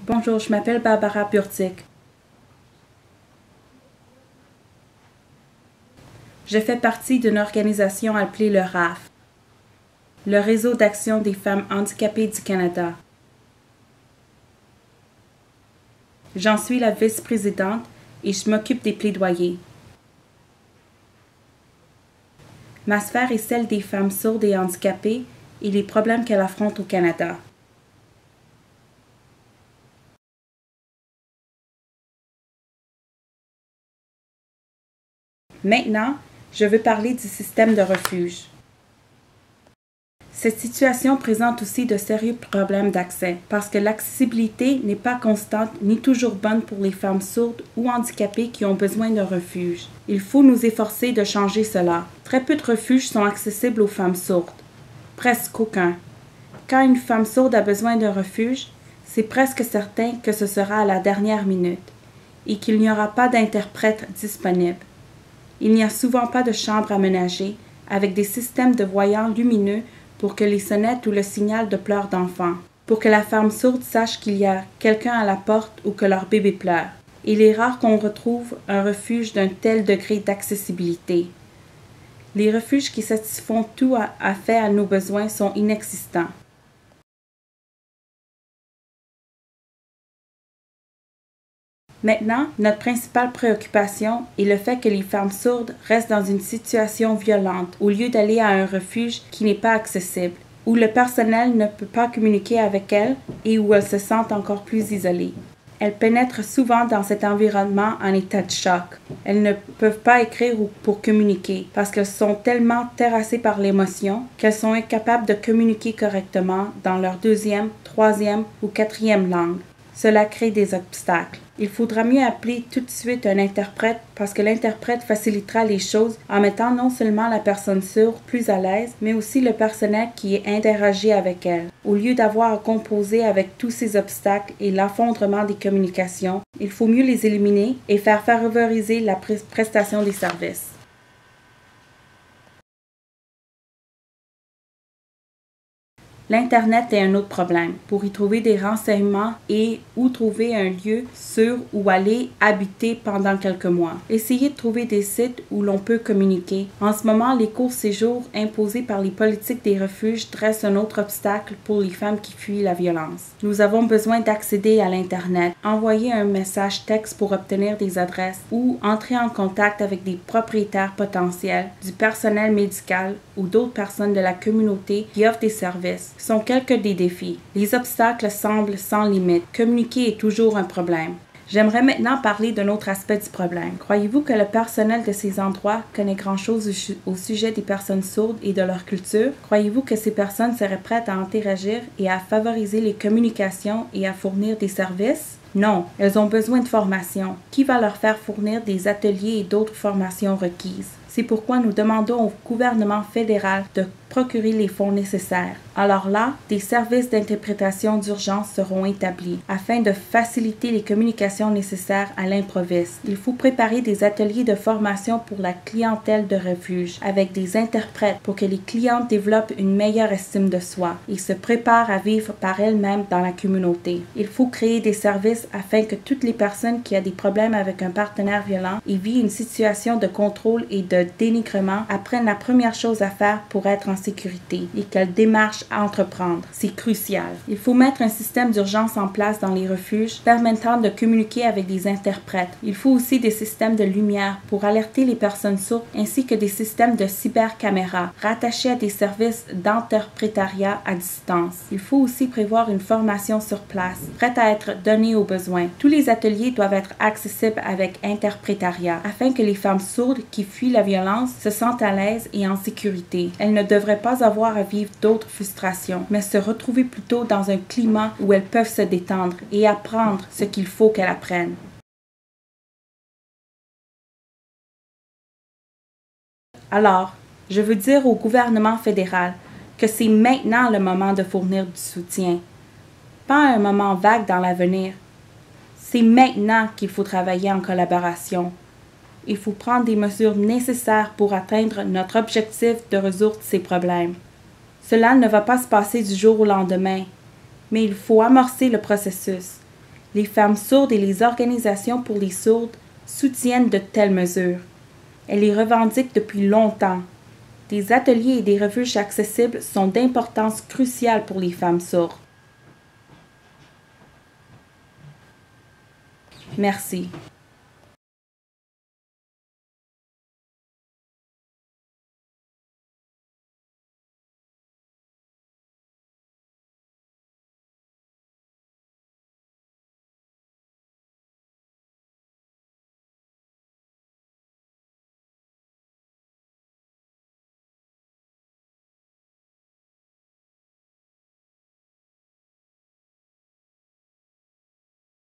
Bonjour, je m'appelle Barbara Burtik. Je fais partie d'une organisation appelée le RAF, le Réseau d'action des femmes handicapées du Canada. J'en suis la vice-présidente et je m'occupe des plaidoyers. Ma sphère est celle des femmes sourdes et handicapées et les problèmes qu'elles affrontent au Canada. Maintenant, je veux parler du système de refuge. Cette situation présente aussi de sérieux problèmes d'accès, parce que l'accessibilité n'est pas constante ni toujours bonne pour les femmes sourdes ou handicapées qui ont besoin d'un refuge. Il faut nous efforcer de changer cela. Très peu de refuges sont accessibles aux femmes sourdes. Presque aucun. Quand une femme sourde a besoin d'un refuge, c'est presque certain que ce sera à la dernière minute et qu'il n'y aura pas d'interprète disponible. Il n'y a souvent pas de chambre aménagée avec des systèmes de voyants lumineux pour que les sonnettes ou le signal de pleurs d'enfants, pour que la femme sourde sache qu'il y a quelqu'un à la porte ou que leur bébé pleure. Il est rare qu'on retrouve un refuge d'un tel degré d'accessibilité. Les refuges qui satisfont tout à fait à nos besoins sont inexistants. Maintenant, notre principale préoccupation est le fait que les femmes sourdes restent dans une situation violente au lieu d'aller à un refuge qui n'est pas accessible, où le personnel ne peut pas communiquer avec elles et où elles se sentent encore plus isolées. Elles pénètrent souvent dans cet environnement en état de choc. Elles ne peuvent pas écrire ou pour communiquer parce qu'elles sont tellement terrassées par l'émotion qu'elles sont incapables de communiquer correctement dans leur deuxième, troisième ou quatrième langue. Cela crée des obstacles. Il faudra mieux appeler tout de suite un interprète parce que l'interprète facilitera les choses en mettant non seulement la personne sourde plus à l'aise, mais aussi le personnel qui interagit avec elle. Au lieu d'avoir à composer avec tous ces obstacles et l'affondrement des communications, il faut mieux les éliminer et faire favoriser la prestation des services. L'Internet est un autre problème. Pour y trouver des renseignements et où trouver un lieu sûr où aller habiter pendant quelques mois. Essayez de trouver des sites où l'on peut communiquer. En ce moment, les courts séjours imposés par les politiques des refuges dressent un autre obstacle pour les femmes qui fuient la violence. Nous avons besoin d'accéder à l'Internet, envoyer un message texte pour obtenir des adresses ou entrer en contact avec des propriétaires potentiels, du personnel médical ou d'autres personnes de la communauté qui offrent des services. Sont quelques des défis. Les obstacles semblent sans limite. Communiquer est toujours un problème. J'aimerais maintenant parler d'un autre aspect du problème. Croyez-vous que le personnel de ces endroits connaît grand-chose au sujet des personnes sourdes et de leur culture? Croyez-vous que ces personnes seraient prêtes à interagir et à favoriser les communications et à fournir des services? Non, elles ont besoin de formation. Qui va leur faire fournir des ateliers et d'autres formations requises? C'est pourquoi nous demandons au gouvernement fédéral de procurer les fonds nécessaires. Alors là, des services d'interprétation d'urgence seront établis afin de faciliter les communications nécessaires à l'improviste. Il faut préparer des ateliers de formation pour la clientèle de refuge avec des interprètes pour que les clientes développent une meilleure estime de soi et se préparent à vivre par elles-mêmes dans la communauté. Il faut créer des services afin que toutes les personnes qui ont des problèmes avec un partenaire violent et vivent une situation de contrôle et de dénigrement apprennent la première chose à faire pour être en sécurité et quelle démarche à entreprendre. C'est crucial. Il faut mettre un système d'urgence en place dans les refuges permettant de communiquer avec des interprètes. Il faut aussi des systèmes de lumière pour alerter les personnes sourdes ainsi que des systèmes de cybercaméras rattachés à des services d'interprétariat à distance. Il faut aussi prévoir une formation sur place, prête à être donnée aux besoins. Tous les ateliers doivent être accessibles avec interprétariat afin que les femmes sourdes qui fuient la violence se sentent à l'aise et en sécurité. Elles ne devraient pas avoir à vivre d'autres frustrations, mais se retrouver plutôt dans un climat où elles peuvent se détendre et apprendre ce qu'il faut qu'elles apprennent. Alors, je veux dire au gouvernement fédéral que c'est maintenant le moment de fournir du soutien, pas un moment vague dans l'avenir. C'est maintenant qu'il faut travailler en collaboration. Il faut prendre des mesures nécessaires pour atteindre notre objectif de résoudre ces problèmes. Cela ne va pas se passer du jour au lendemain, mais il faut amorcer le processus. Les femmes sourdes et les organisations pour les sourdes soutiennent de telles mesures. Elles les revendiquent depuis longtemps. Des ateliers et des refuges accessibles sont d'importance cruciale pour les femmes sourdes. Merci.